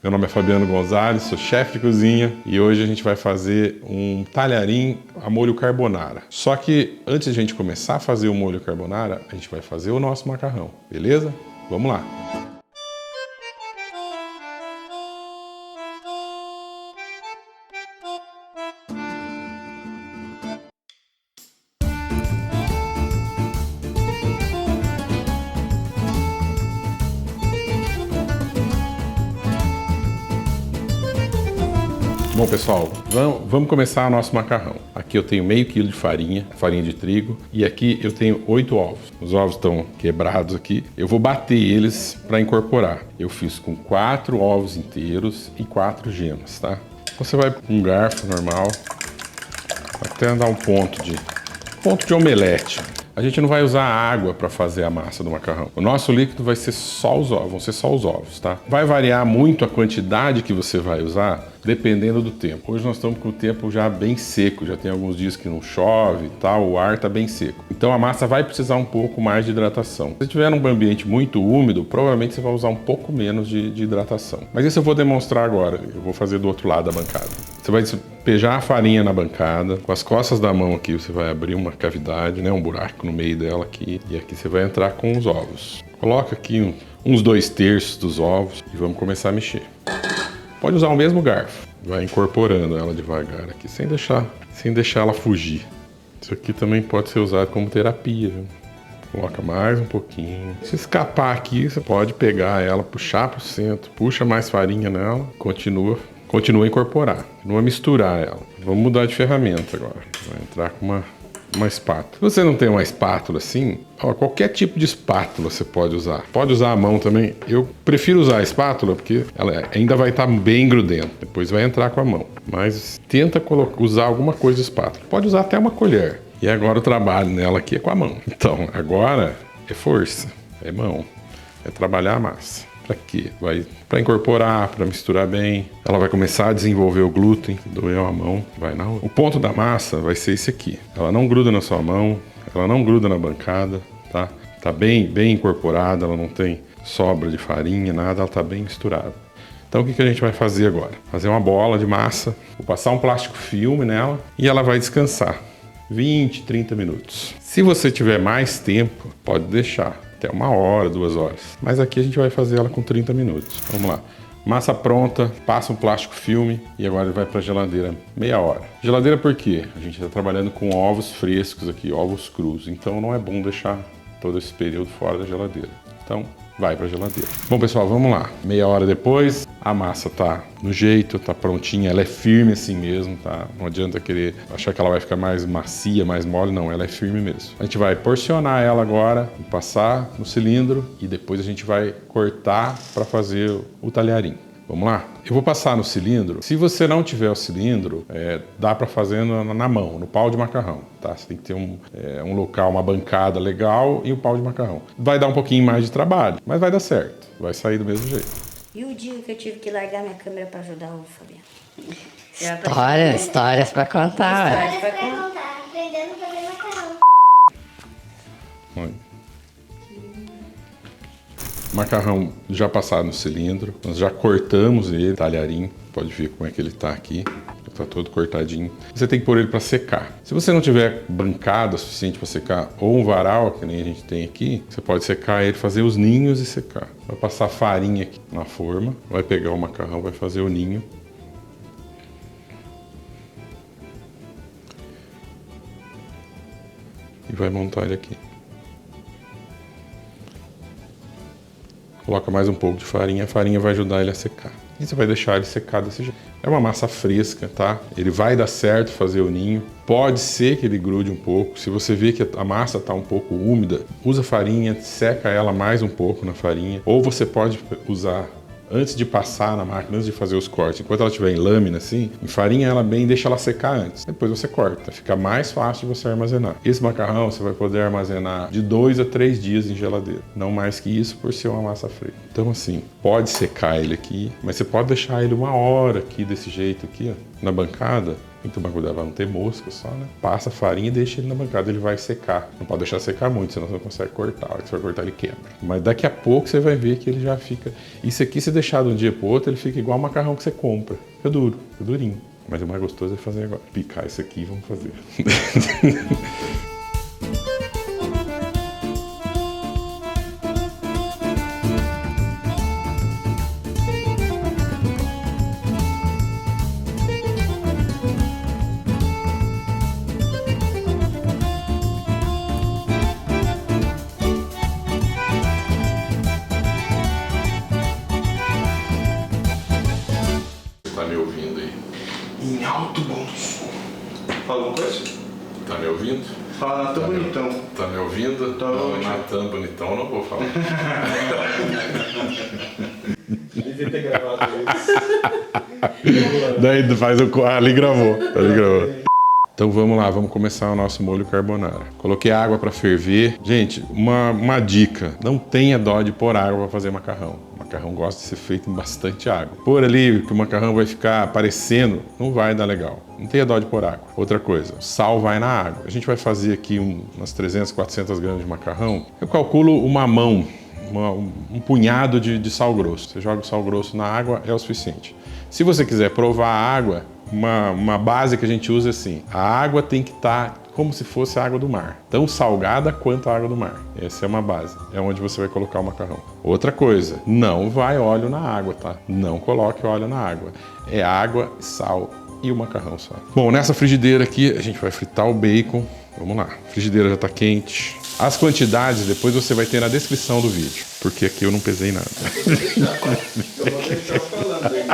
Meu nome é Fabiano Gonzalez, sou chefe de cozinha e hoje a gente vai fazer um talharim a molho carbonara. Só que antes de a gente começar a fazer o molho carbonara, a gente vai fazer o nosso macarrão, beleza? Vamos lá! Bom, pessoal, vamos começar o nosso macarrão. Aqui eu tenho meio quilo de farinha de trigo, e aqui eu tenho 8 ovos. Os ovos estão quebrados aqui. Eu vou bater eles para incorporar. Eu fiz com 4 ovos inteiros e 4 gemas, tá? Você vai com um garfo normal, até dar um ponto de omelete. A gente não vai usar água para fazer a massa do macarrão. O nosso líquido vai ser só os ovos, vão ser só os ovos, tá? Vai variar muito a quantidade que você vai usar, dependendo do tempo. Hoje nós estamos com o tempo já bem seco, já tem alguns dias que não chove e tal, o ar está bem seco. Então a massa vai precisar um pouco mais de hidratação. Se tiver num ambiente muito úmido, provavelmente você vai usar um pouco menos de hidratação. Mas isso eu vou demonstrar agora, eu vou fazer do outro lado da bancada. Você vai despejar a farinha na bancada, com as costas da mão aqui você vai abrir uma cavidade, né, um buraco no meio dela aqui, e aqui você vai entrar com os ovos. Coloca aqui uns 2/3 dos ovos e vamos começar a mexer. Pode usar o mesmo garfo, vai incorporando ela devagar aqui, sem deixar ela fugir. Isso aqui também pode ser usado como terapia, viu? Coloca mais um pouquinho. Se escapar aqui, você pode pegar ela, puxar para o centro, puxa mais farinha nela, continua a incorporar, continua a misturar ela. Vamos mudar de ferramenta agora. Vai entrar com uma espátula. Se você não tem uma espátula assim, qualquer tipo de espátula você pode usar. Pode usar a mão também. Eu prefiro usar a espátula porque ela ainda vai estar bem grudenta. Depois vai entrar com a mão. Mas tenta usar alguma coisa de espátula. Pode usar até uma colher. E agora o trabalho nela aqui é com a mão. Então, agora é força, é mão, é trabalhar a massa. Para quê? Para incorporar, para misturar bem. Ela vai começar a desenvolver o glúten, doeu a mão, vai na outra. O ponto da massa vai ser esse aqui. Ela não gruda na sua mão, ela não gruda na bancada, tá? Tá bem incorporada, ela não tem sobra de farinha, nada, ela tá bem misturada. Então o que a gente vai fazer agora? Fazer uma bola de massa, vou passar um plástico filme nela e ela vai descansar 20, 30 minutos. Se você tiver mais tempo, pode deixar até 1 hora, 2 horas. Mas aqui a gente vai fazer ela com 30 minutos. Vamos lá. Massa pronta, passa um plástico filme e agora ele vai para a geladeira meia hora. Geladeira por quê? A gente está trabalhando com ovos frescos aqui, ovos crus. Então não é bom deixar todo esse período fora da geladeira. Então vai para a geladeira. Bom, pessoal, vamos lá. Meia hora depois, a massa tá no jeito, tá prontinha, ela é firme assim mesmo, tá? Não adianta querer achar que ela vai ficar mais macia, mais mole, não, ela é firme mesmo. A gente vai porcionar ela agora, passar no cilindro e depois a gente vai cortar para fazer o talharim. Vamos lá? Eu vou passar no cilindro. Se você não tiver o cilindro, dá para fazer na mão, no pau de macarrão, tá? Você tem que ter um local, uma bancada legal e o pau de macarrão. Vai dar um pouquinho mais de trabalho, mas vai dar certo. Vai sair do mesmo jeito. E o dia que eu tive que largar minha câmera para ajudar o Fabiano? Histórias para contar. Histórias para contar. Aprendendo a fazer macarrão. Olha. Macarrão já passado no cilindro, nós já cortamos ele, talharim, pode ver como é que ele tá aqui, tá todo cortadinho. Você tem que pôr ele para secar. Se você não tiver bancada suficiente para secar, ou um varal, que nem a gente tem aqui, você pode secar ele, fazer os ninhos e secar. Vai passar farinha aqui na forma, vai pegar o macarrão, vai fazer o ninho. E vai montar ele aqui. Coloca mais um pouco de farinha, a farinha vai ajudar ele a secar. E você vai deixar ele secar desse jeito. É uma massa fresca, tá? Ele vai dar certo fazer o ninho. Pode ser que ele grude um pouco. Se você vê que a massa está um pouco úmida, usa farinha, seca ela mais um pouco na farinha. Ou você pode usar antes de passar na máquina, antes de fazer os cortes, enquanto ela estiver em lâmina assim, enfarinha ela bem e deixa ela secar antes. Depois você corta, fica mais fácil de você armazenar. Esse macarrão você vai poder armazenar de 2 a 3 dias em geladeira. Não mais que isso por ser uma massa fresca. Então assim, pode secar ele aqui, mas você pode deixar ele 1 hora aqui desse jeito aqui, ó, na bancada, Tem que tomar cuidado para não ter mosca só, né? Passa a farinha e deixa ele na bancada, ele vai secar. Não pode deixar secar muito, senão você não consegue cortar. A hora que você vai cortar, ele quebra. Mas daqui a pouco você vai ver que ele já fica... Isso aqui, se deixar de um dia pro outro, ele fica igual o macarrão que você compra. Fica duro, fica durinho. Mas o mais gostoso é fazer agora. Picar isso aqui e vamos fazer. Tá me ouvindo aí? Em alto bom som. Fala alguma coisa? Tá me ouvindo? Fala, Natan bonitão. Tá me ouvindo? Tô. Não, Natan bonitão, eu não vou falar. Devia ter gravado isso. Daí faz o... Ali gravou. Então vamos lá, vamos começar o nosso molho carbonara. Coloquei água para ferver. Gente, uma dica, não tenha dó de pôr água para fazer macarrão. O macarrão gosta de ser feito em bastante água. Pôr ali que o macarrão vai ficar aparecendo, não vai dar legal. Não tenha dó de pôr água. Outra coisa, o sal vai na água. A gente vai fazer aqui umas 300, 400 gramas de macarrão. Eu calculo uma mão, um punhado de sal grosso. Você joga o sal grosso na água, é o suficiente. Se você quiser provar a água, uma base que a gente usa é assim, a água tem que estar como se fosse a água do mar, tão salgada quanto a água do mar. Essa é uma base, é onde você vai colocar o macarrão. Outra coisa, não vai óleo na água, tá? Não coloque óleo na água. É água, sal e o macarrão só. Bom, nessa frigideira aqui a gente vai fritar o bacon. Vamos lá, a frigideira já está quente. As quantidades depois você vai ter na descrição do vídeo, porque aqui eu não pesei nada. Eu vou deixar falando aí.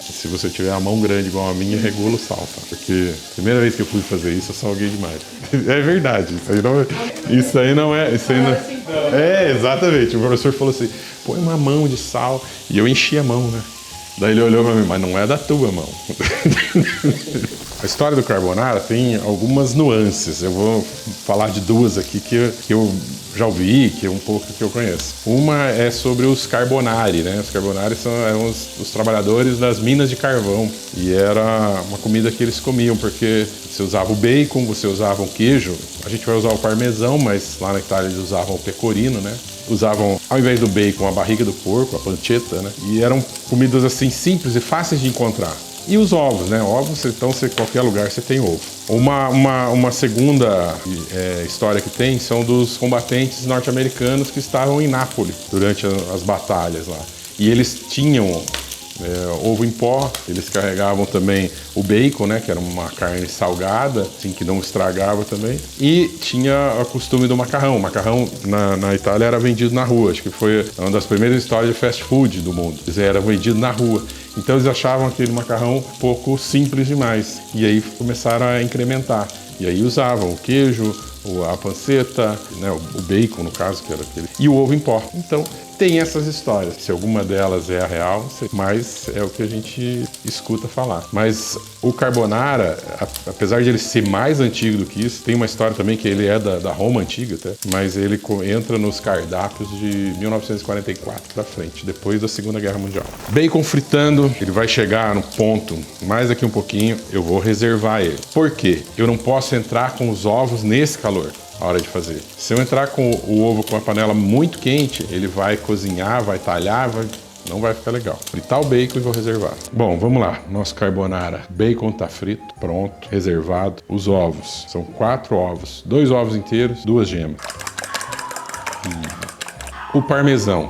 Se você tiver a mão grande igual a minha, regula o sal, tá? Porque a primeira vez que eu fui fazer isso, eu salguei demais. É verdade, isso aí não é... É, exatamente. O professor falou assim, põe uma mão de sal. E eu enchi a mão, né? Daí ele olhou pra mim, mas não é da tua mão. A história do carbonara tem algumas nuances. Eu vou falar de duas aqui que eu já ouvi, que é um pouco que eu conheço. Uma é sobre os carbonari, né? Os carbonari eram os trabalhadores das minas de carvão. E era uma comida que eles comiam, porque você usava o bacon, você usava o queijo. A gente vai usar o parmesão, mas lá na Itália eles usavam o pecorino, né? Usavam, ao invés do bacon, a barriga do porco, a pancetta, né? E eram comidas assim simples e fáceis de encontrar. E os ovos, né? Ovos, então, qualquer lugar você tem ovo. Uma segunda história que tem são dos combatentes norte-americanos que estavam em Nápoles durante as batalhas lá. E eles tinham ovo em pó, eles carregavam também o bacon, né, que era uma carne salgada, assim, que não estragava também, e tinha o costume do macarrão. O macarrão na Itália era vendido na rua, acho que foi uma das primeiras histórias de fast food do mundo. Eles eram vendidos na rua. Então eles achavam aquele macarrão um pouco simples demais, e aí começaram a incrementar. E aí usavam o queijo, a panceta, né, o bacon no caso, que era aquele, e o ovo em pó. Então tem essas histórias. Se alguma delas é a real, mas é o que a gente escuta falar. Mas o carbonara, apesar de ele ser mais antigo do que isso, tem uma história também que ele é da Roma antiga até, mas ele entra nos cardápios de 1944 pra frente, depois da Segunda Guerra Mundial. Bacon fritando, ele vai chegar no ponto, mais daqui um pouquinho, eu vou reservar ele. Por quê? Eu não posso entrar com os ovos nesse calor. A hora de fazer. Se eu entrar com o ovo com a panela muito quente, ele vai cozinhar, vai talhar, não vai ficar legal. Fritar o bacon e vou reservar. Bom, vamos lá. Nosso carbonara. Bacon tá frito, pronto, reservado. Os ovos. São 4 ovos. 2 ovos inteiros, 2 gemas. O parmesão,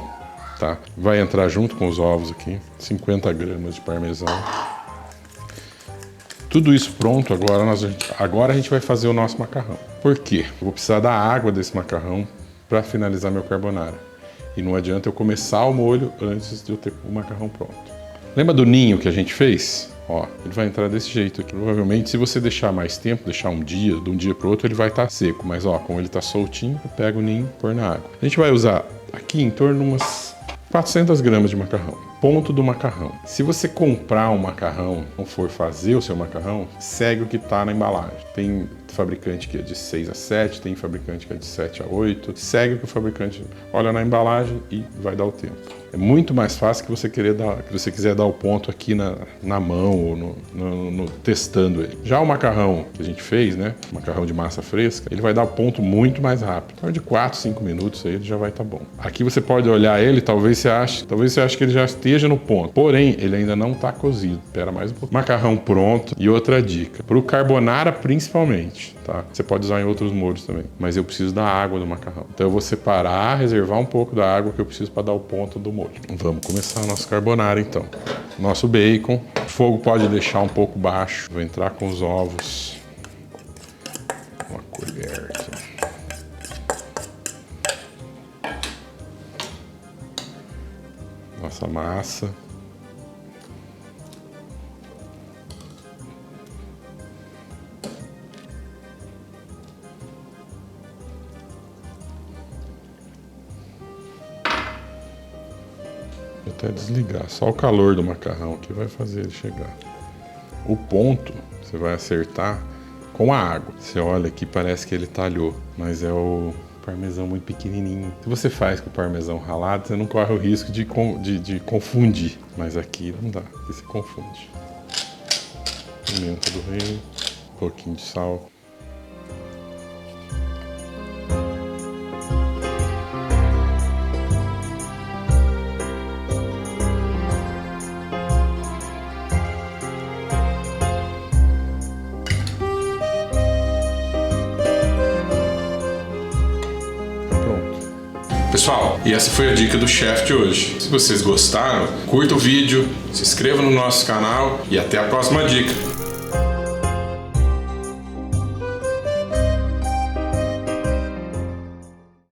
tá? Vai entrar junto com os ovos aqui. 50 gramas de parmesão. Tudo isso pronto, agora a gente vai fazer o nosso macarrão. Por quê? Eu vou precisar da água desse macarrão para finalizar meu carbonara. E não adianta eu começar o molho antes de eu ter o macarrão pronto. Lembra do ninho que a gente fez? Ó, ele vai entrar desse jeito aqui. Provavelmente, se você deixar mais tempo, deixar um dia, de um dia para o outro, ele vai estar seco. Mas ó, como ele está soltinho, eu pego o ninho e pôr na água. A gente vai usar aqui em torno de umas 400 gramas de macarrão. ponto do macarrão. Se você comprar um macarrão, ou for fazer o seu macarrão, segue o que está na embalagem. Tem fabricante que é de 6 a 7, tem fabricante que é de 7 a 8. Segue o que o fabricante olha na embalagem e vai dar o tempo. É muito mais fácil que você quiser dar o ponto aqui na mão ou no testando ele. Já o macarrão que a gente fez, né? Macarrão de massa fresca, ele vai dar o ponto muito mais rápido. Então, de 4, 5 minutos aí ele já vai estar bom. Aqui você pode olhar ele, talvez você ache que ele já esteja no ponto. Porém, ele ainda não está cozido. Espera mais um pouco. Macarrão pronto. E outra dica, para o carbonara principalmente, tá? Você pode usar em outros molhos também, mas eu preciso da água do macarrão. Então eu vou separar, reservar um pouco da água que eu preciso para dar o ponto do molho. Vamos começar o nosso carbonara então. Nosso bacon, o fogo pode deixar um pouco baixo. Vou entrar com os ovos. Uma colher aqui. Nossa massa. Vou até desligar, só o calor do macarrão que vai fazer ele chegar. O ponto você vai acertar com a água. Você olha aqui, parece que ele talhou, mas é o parmesão muito pequenininho. Se você faz com o parmesão ralado, você não corre o risco de confundir. Mas aqui não dá, aqui se confunde. Pimenta do reino, um pouquinho de sal. Pessoal, e essa foi a dica do chefe de hoje. Se vocês gostaram, curta o vídeo, se inscreva no nosso canal e até a próxima dica.